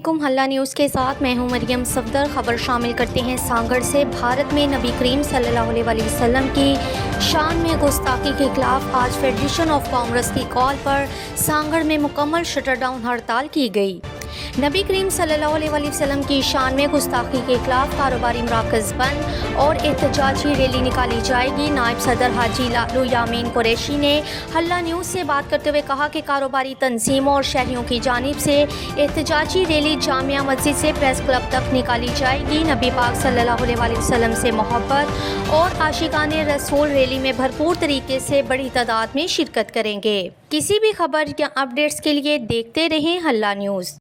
अस्सलामुअलैकुम। हल्ला न्यूज़ के साथ मैं हूं मरियम सफदर। खबर शामिल करते हैं सांगड़ से। भारत में नबी करीम सल्लल्लाहु अलैहि वसल्लम की शान में गुस्ताखी के खिलाफ आज फेडरेशन ऑफ कांग्रेस की कॉल पर सांगड़ में मुकम्मल शटरडाउन हड़ताल की गई। नबी करीम सल्लल्लाहु अलैहि वसल्लम की शान में गुस्ताखी के खिलाफ कारोबारी मराकज़ बंद और एहतजाजी रैली निकाली जाएगी। नायब सदर हाजी लालू यामीन कुरैशी ने हल्ला न्यूज़ से बात करते हुए कहा कि कारोबारी तंजीमों और शहरियों की जानिब से एहतजाजी रैली जामिया मस्जिद से प्रेस क्लब तक निकाली जाएगी। नबी पाक सल्लल्लाहु अलैहि वसल्लम से मोहब्बत और आशिकाने रसूल रैली में भरपूर तरीके से बड़ी तादाद में शिरकत करेंगे। किसी भी खबर या अपडेट्स के लिए देखते रहें हल्ला न्यूज़।